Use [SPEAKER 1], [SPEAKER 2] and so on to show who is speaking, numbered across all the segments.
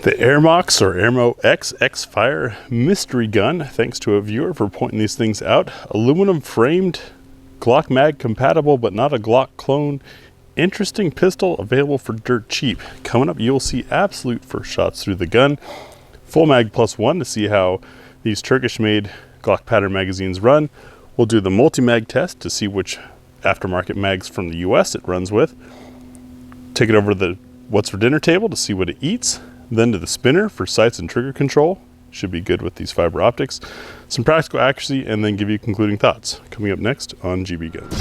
[SPEAKER 1] The Ermox or Ermox X-Fire mystery gun, thanks to a viewer for pointing these things out. Aluminum framed, Glock mag compatible, but not a Glock clone. Interesting pistol, available for dirt cheap. Coming up, you'll see absolute first shots through the gun. Full mag +1 to see how these Turkish-made Glock pattern magazines run. We'll do the multi-mag test to see which aftermarket mags from the US it runs with. Take it over to the What's for Dinner table to see what it eats. Then to the spinner for sights and trigger control. Should be good with these fiber optics. Some practical accuracy, and then give you concluding thoughts. Coming up next on GBGuns.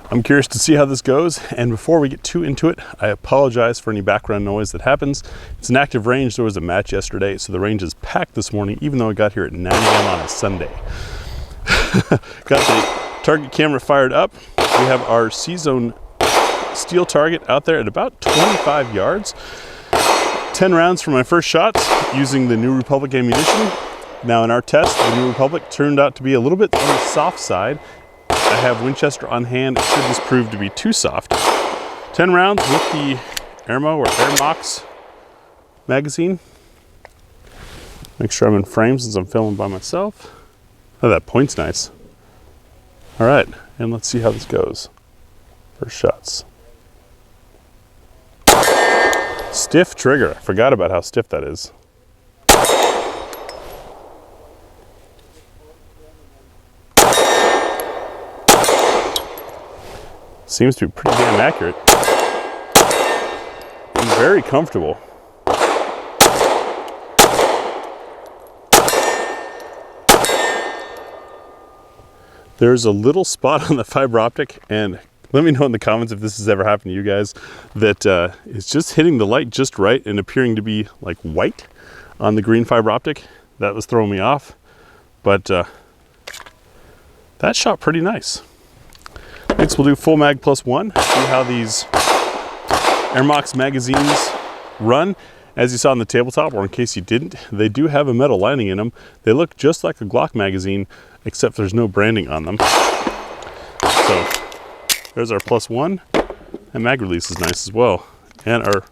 [SPEAKER 1] I'm curious to see how this goes, and before we get too into it, I apologize for any background noise that happens. It's an active range. There was a match yesterday, so the range is packed this morning, even though I got here at 9 a.m. on a Sunday. Got the target camera fired up. We have our C-Zone steel target out there at about 25 yards. 10 rounds for my first shots using the New Republic ammunition. Now in our test, the New Republic turned out to be a little bit on the soft side. I have Winchester on hand should this prove to be too soft. 10 rounds with the Ermox magazine. Make sure I'm in frame since I'm filming by myself. Oh, that point's nice. All right, and let's see how this goes. First shots. Stiff trigger. I forgot about how stiff that is. Seems to be pretty damn accurate. And very comfortable. There's a little spot on the fiber optic, and let me know in the comments if this has ever happened to you guys, that is just hitting the light just right and appearing to be like white on the green fiber optic. That was throwing me off, but that shot pretty nice. Next we'll do full mag +1, see how these Ermox magazines run. As you saw on the tabletop, or in case you didn't, they do have a metal lining in them. They look just like a Glock magazine, except there's no branding on them. So there's our +1, and mag release is nice as well. And our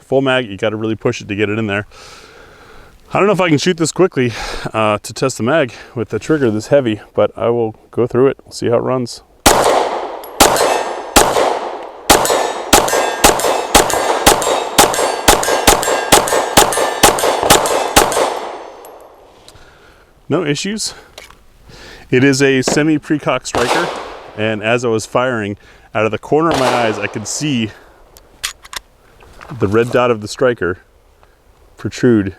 [SPEAKER 1] full mag, you gotta really push it to get it in there. I don't know if I can shoot this quickly to test the mag with the trigger this heavy, but I will go through it, we'll see how it runs. No issues. It is a semi-precock striker, and as I was firing, out of the corner of my eyes, I could see the red dot of the striker protrude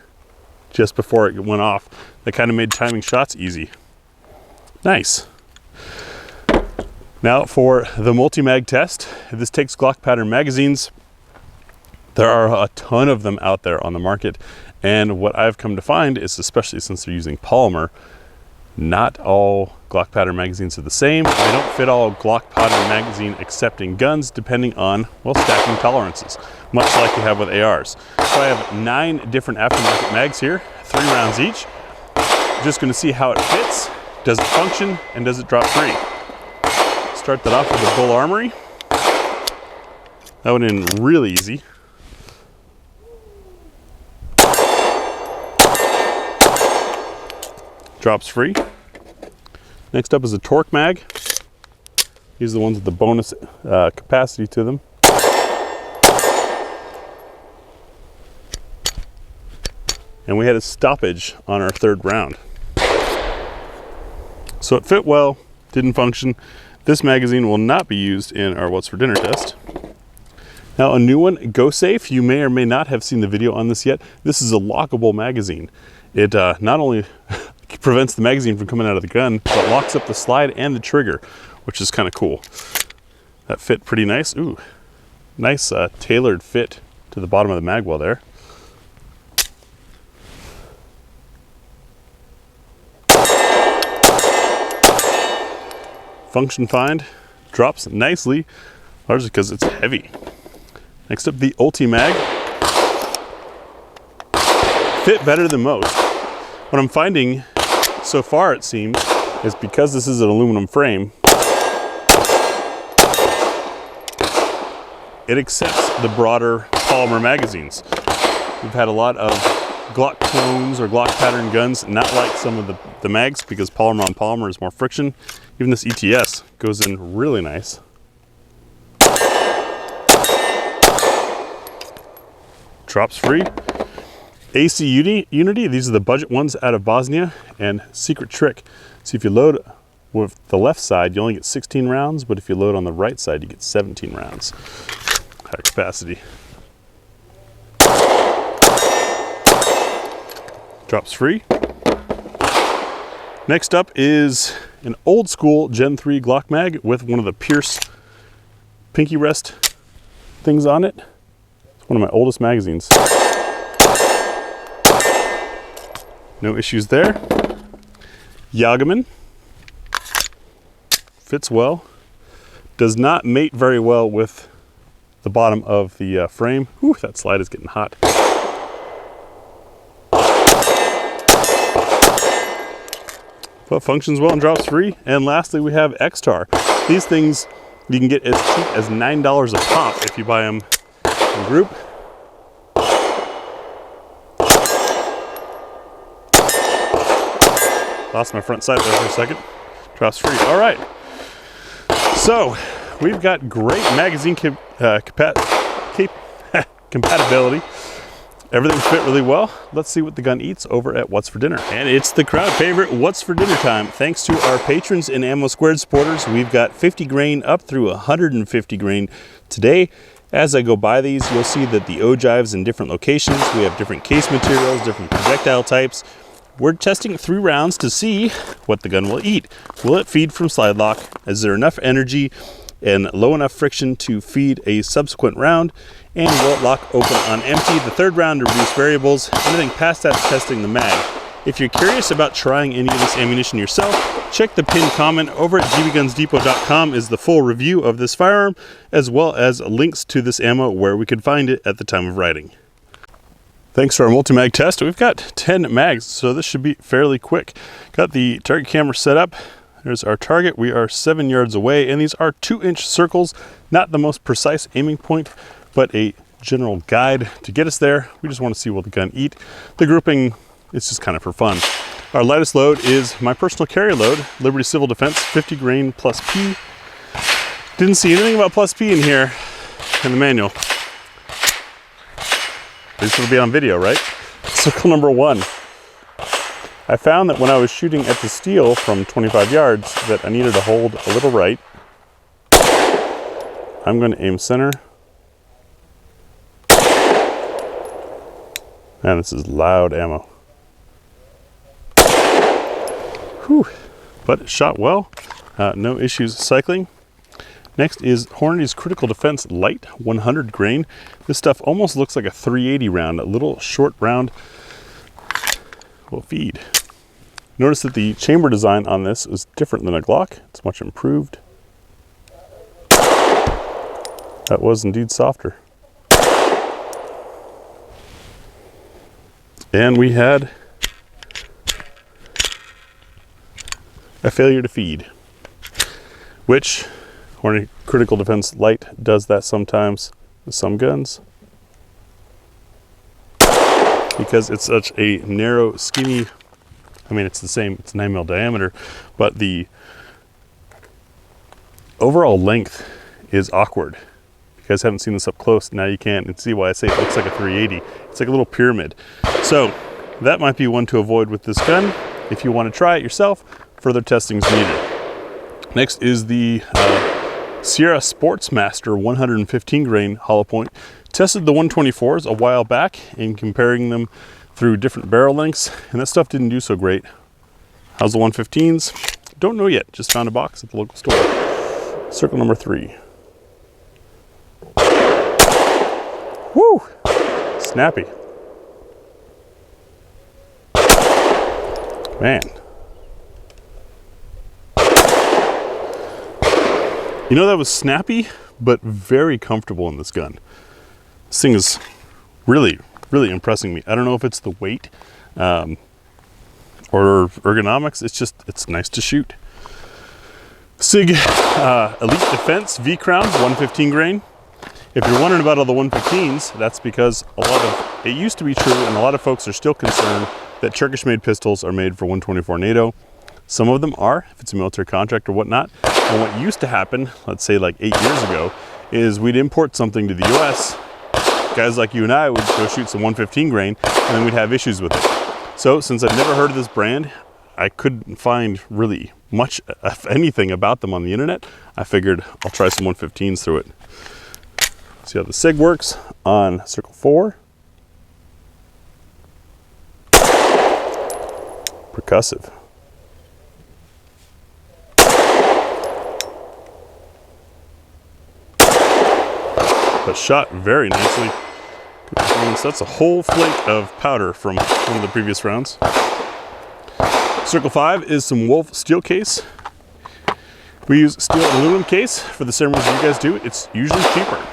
[SPEAKER 1] just before it went off. That kind of made timing shots easy. Nice. Now for the multi-mag test. This takes Glock pattern magazines. There are a ton of them out there on the market, and what I've come to find is, especially since they're using polymer, not all Glock pattern magazines are the same. They don't fit all Glock pattern magazine accepting guns, depending on, well, stacking tolerances, much like you have with ARs. So I have 9 different aftermarket mags here, 3 rounds each. Just gonna see how it fits, does it function, and does it drop free. Start that off with the Bull Armory. That went in really easy. Drops free. Next up is a Torque mag. These are the ones with the bonus capacity to them. And we had a stoppage on our 3rd round. So it fit well, didn't function. This magazine will not be used in our What's for Dinner test. Now a new one, Go Safe. You may or may not have seen the video on this yet. This is a lockable magazine. It not only prevents the magazine from coming out of the gun, but locks up the slide and the trigger, which is kind of cool. That fit pretty nice. Ooh, nice tailored fit to the bottom of the mag well there. Function fine, drops nicely, largely because it's heavy. Next up, the Ulti mag. Fit better than most. What I'm finding so far, it seems, is because this is an aluminum frame, it accepts the broader polymer magazines. We've had a lot of Glock clones or Glock pattern guns not like some of the mags because polymer on polymer is more friction. Even this ETS goes in really nice. Drops free. AC Unity, these are the budget ones out of Bosnia, and secret trick. See, if you load with the left side, you only get 16 rounds, but if you load on the right side, you get 17 rounds. High capacity. Drops free. Next up is an old school Gen 3 Glock mag with one of the Pierce pinky rest things on it. It's one of my oldest magazines. No issues there. Yagaman. Fits well. Does not mate very well with the bottom of the frame. Whew, that slide is getting hot. But functions well and drops free. And lastly, we have X-Tar. These things you can get as cheap as $9 a pop if you buy them in group. Lost my front sight there for a second. Drops free. All right. So we've got great magazine compatibility. Everything fit really well. Let's see what the gun eats over at What's for Dinner. And it's the crowd favorite What's for Dinner time. Thanks to our patrons and Ammo Squared supporters, we've got 50 grain up through 150 grain today. As I go by these, you'll see that the ogives in different locations. We have different case materials, different projectile types. We're testing 3 rounds to see what the gun will eat. Will it feed from slide lock? Is there enough energy and low enough friction to feed a subsequent round? And will it lock open on empty? The third round to reduce variables. Anything past that, testing the mag. If you're curious about trying any of this ammunition yourself, check the pinned comment over at gbgunsdepot.com is the full review of this firearm, as well as links to this ammo where we could find it at the time of writing. Thanks for our multi-mag test. We've got 10 mags, so this should be fairly quick. Got the target camera set up. There's our target. We are 7 yards away, and these are 2-inch circles. Not the most precise aiming point, but a general guide to get us there. We just want to see what the gun eat. The grouping is just kind of for fun. Our lightest load is my personal carry load, Liberty Civil Defense, 50 grain plus P. Didn't see anything about plus P in here in the manual. This will be on video, right? Circle number 1. I found that when I was shooting at the steel from 25 yards that I needed to hold a little right. I'm going to aim center. Man, this is loud ammo. Whew. But it shot well. No issues cycling. Next is Hornady's Critical Defense Light 100 grain. This stuff almost looks like a 380 round, a little short round will feed. Notice that the chamber design on this is different than a Glock. It's much improved. That was indeed softer. And we had a failure to feed, which Hornady Critical Defense Light does that sometimes with some guns. Because it's such a narrow, skinny, I mean, it's the same, it's 9mm diameter, but the overall length is awkward. If you guys haven't seen this up close, now you can and see why I say it looks like a 380. It's like a little pyramid. So that might be one to avoid with this gun. If you want to try it yourself, further testing is needed. Next is the Sierra Sportsmaster 115 grain hollow point. Tested the 124s a while back in comparing them through different barrel lengths, and that stuff didn't do so great. How's the 115s? Don't know yet. Just found a box at the local store. Circle number 3. Woo! Snappy. Man. You know, that was snappy, but very comfortable in this gun. This thing is really, really impressing me. I don't know if it's the weight or ergonomics. It's nice to shoot. SIG Elite Defense V-Crown 115 grain. If you're wondering about all the 115s, that's because it used to be true, and a lot of folks are still concerned that Turkish-made pistols are made for 124 NATO. Some of them are, if it's a military contract or whatnot. And what used to happen, let's say like 8 years ago, is we'd import something to the US, guys like you and I would go shoot some 115 grain, and then we'd have issues with it. So since I've never heard of this brand, I couldn't find really much, if anything, about them on the internet. I figured I'll try some 115s through it. See how the SIG works on Circle 4. Percussive. But shot very nicely. Good performance. That's a whole flake of powder from one of the previous rounds. Circle 5 is some Wolf steel case. We use steel and aluminum case for the ceremonies you guys do. It's usually cheaper.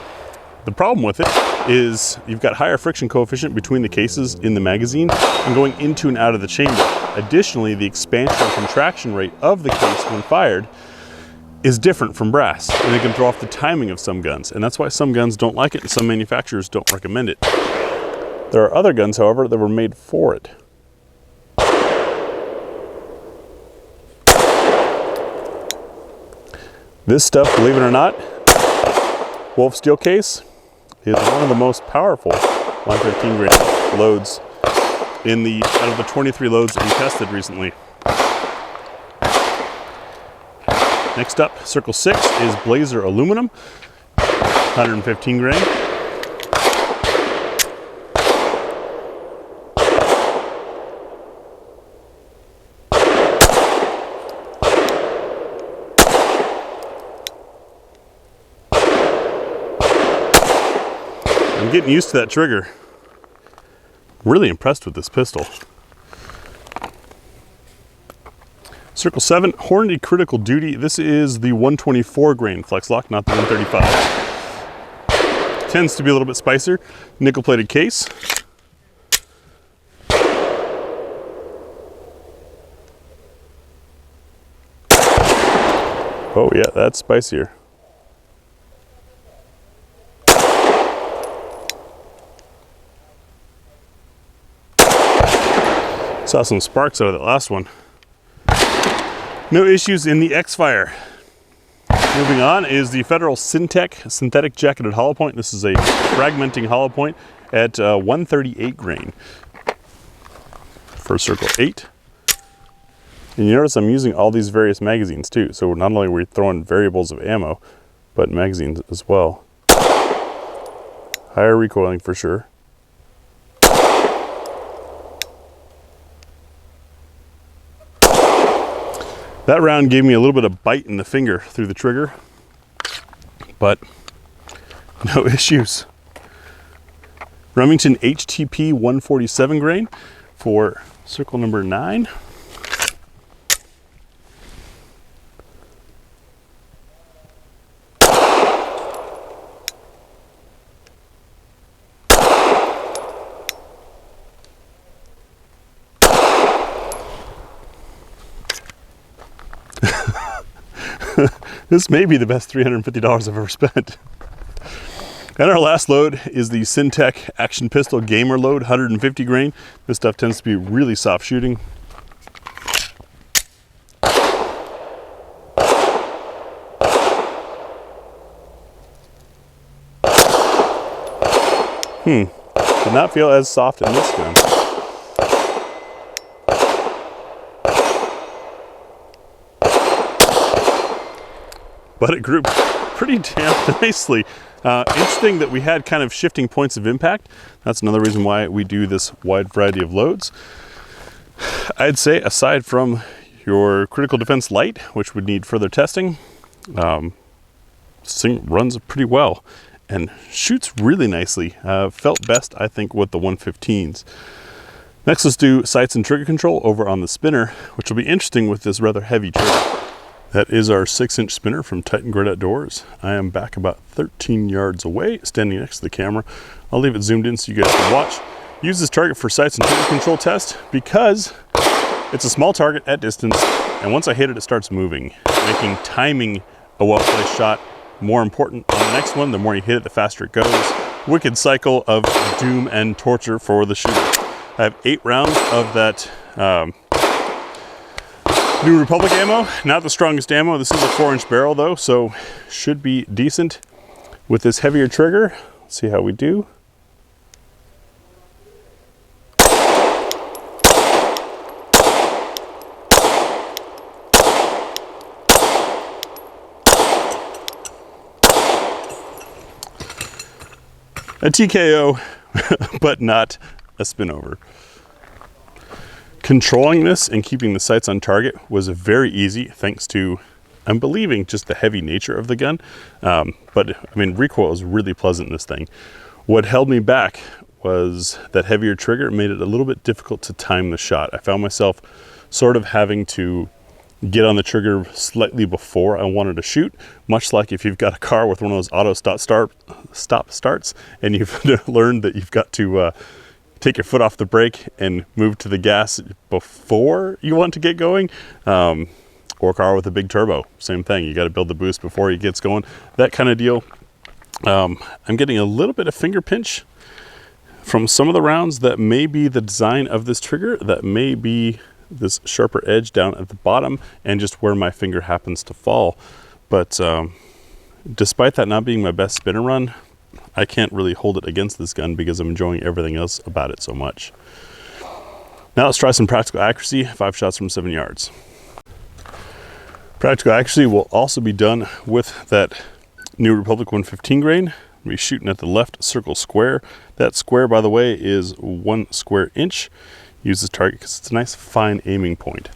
[SPEAKER 1] The problem with it is you've got higher friction coefficient between the cases in the magazine and going into and out of the chamber. Additionally, the expansion and contraction rate of the case when fired is different from brass, and it can throw off the timing of some guns, and that's why some guns don't like it and some manufacturers don't recommend it. There are other guns, however, that were made for it. This stuff, believe it or not, Wolf steel case is one of the most powerful 115 grain loads out of the 23 loads that we tested recently. Next up, Circle 6 is Blazer aluminum, 115 grain. I'm getting used to that trigger. Really impressed with this pistol. Circle 7, Hornady Critical Duty. This is the 124 grain flex lock, not the 135. Tends to be a little bit spicier. Nickel plated case. Oh yeah, that's spicier. Saw some sparks out of that last one. No issues in the X-Fire. Moving on is the Federal Syntec synthetic jacketed hollow point. This is a fragmenting hollow point at 138 grain for Circle 8. And you notice I'm using all these various magazines too. So not only are we throwing variables of ammo, but magazines as well. Higher recoiling for sure. That round gave me a little bit of bite in the finger through the trigger, but no issues. Remington HTP 147 grain for Circle number 9. This may be the best $350 I've ever spent. And our last load is the Syntec Action Pistol Gamer Load, 150 grain. This stuff tends to be really soft shooting. Did not feel as soft in this gun. But it grew pretty damn nicely. Interesting that we had kind of shifting points of impact. That's another reason why we do this wide variety of loads. I'd say aside from your Critical Defense Light, which would need further testing, this thing runs pretty well and shoots really nicely. Felt best, I think, with the 115s. Next, let's do sights and trigger control over on the spinner, which will be interesting with this rather heavy trigger. That is our 6-inch spinner from Titan Great Outdoors. I am back about 13 yards away, standing next to the camera. I'll leave it zoomed in so you guys can watch. Use this target for sights and trigger control test because it's a small target at distance, and once I hit it, it starts moving, making timing a well-placed shot more important on the next one. The more you hit it, the faster it goes. Wicked cycle of doom and torture for the shooter. I have 8 rounds of that New Republic ammo. Not the strongest ammo. This is a 4-inch barrel though, so should be decent. With this heavier trigger, let's see how we do. A TKO, but not a spin over. Controlling this and keeping the sights on target was very easy thanks to, I'm believing, just the heavy nature of the gun. But I mean, recoil is really pleasant in this thing. What held me back was that heavier trigger made it a little bit difficult to time the shot. I found myself sort of having to get on the trigger slightly before I wanted to shoot, much like if you've got a car with one of those auto stop starts and you've learned that you've got to take your foot off the brake and move to the gas before you want to get going, or a car with a big turbo, same thing. You got to build the boost before it gets going, that kind of deal. I'm getting a little bit of finger pinch from some of the rounds. That may be the design of this trigger, that may be this sharper edge down at the bottom and just where my finger happens to fall. But despite that not being my best spinner run, I can't really hold it against this gun because I'm enjoying everything else about it so much. Now let's try some practical accuracy, 5 shots from 7 yards. Practical accuracy will also be done with that New Republic 115 grain. We'll be shooting at the left circle square. That square, by the way, is 1 square inch. Use this target because it's a nice fine aiming point.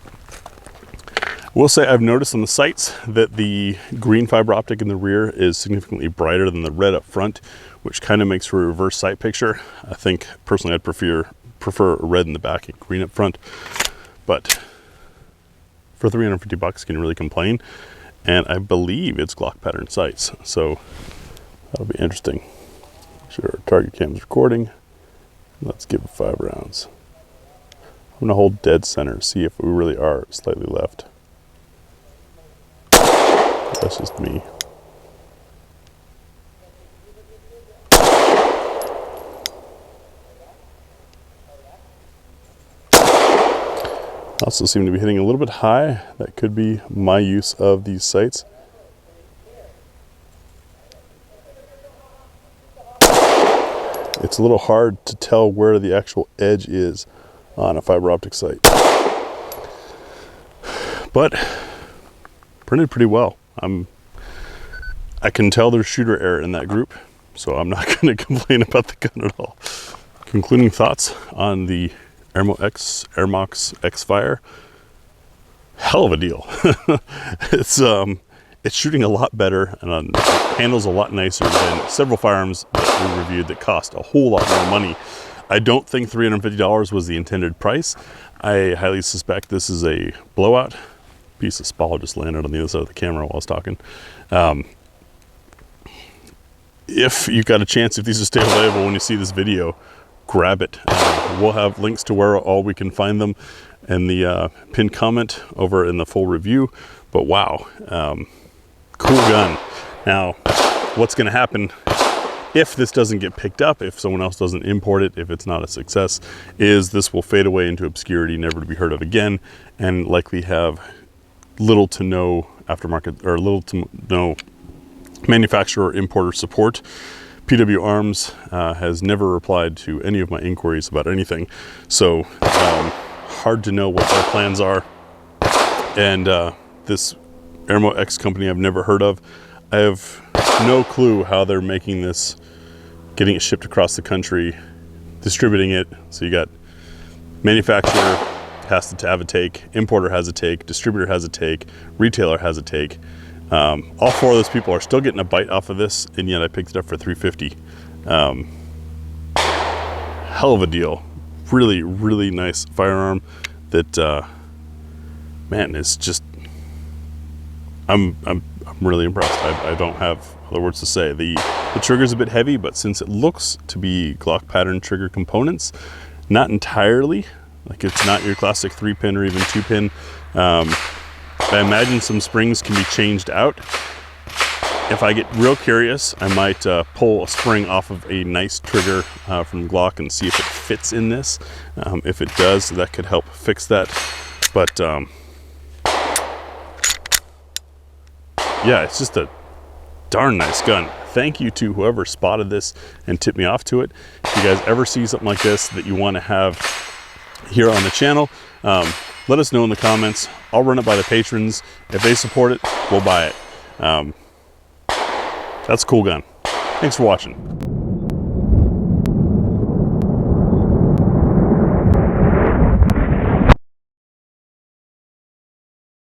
[SPEAKER 1] I will say I've noticed on the sights that the green fiber optic in the rear is significantly brighter than the red up front, which kind of makes for a reverse sight picture. I think personally I'd prefer red in the back and green up front, but for $350 can you really complain? And I believe it's Glock pattern sights, so that'll be interesting. Sure, our target cam's recording. Let's give it 5 rounds. I'm gonna hold dead center, see if we really are slightly left. That's just me. Also seem to be hitting a little bit high. That could be my use of these sights. It's a little hard to tell where the actual edge is on a fiber optic sight, but printed pretty well. I can tell there's shooter error in that group, so I'm not going to complain about the gun at all. Concluding thoughts on the Ermox X-Fire. Hell of a deal. It's shooting a lot better and handles a lot nicer than several firearms that we reviewed that cost a whole lot more money. I don't think $350 was the intended price. I highly suspect this is a blowout. Piece of spall just landed on the other side of the camera while I was talking. If you've got a chance, if these are still available when you see this video, grab it. We'll have links to where all we can find them in the pinned comment over in the full review. But wow, cool gun. Now, what's going to happen if this doesn't get picked up, if someone else doesn't import it, if it's not a success, is this will fade away into obscurity, never to be heard of again, and likely have little to no aftermarket or little to no manufacturer or importer support. PW Arms has never replied to any of my inquiries about anything, so hard to know what their plans are. And this Ermox company I've never heard of. I have no clue how they're making this, getting it shipped across the country, distributing it. So you got manufacturer has to have a take, importer has a take, distributor has a take, retailer has a take. All 4 of those people are still getting a bite off of this, and yet I picked it up for $350. Hell of a deal. Really, really nice firearm that, man, is just, I'm really impressed. I don't have other words to say. The trigger's a bit heavy, but since it looks to be Glock pattern trigger components, not entirely, like it's not your classic 3-pin or even 2-pin. I imagine some springs can be changed out. If I get real curious, I might pull a spring off of a nice trigger from Glock and see if it fits in this. If it does, that could help fix that. But yeah, it's just a darn nice gun. Thank you to whoever spotted this and tipped me off to it. If you guys ever see something like this that you want to have here on the channel, let us know in the comments. I'll run it by the patrons. If they support it, we'll buy it. That's a cool gun. Thanks for watching.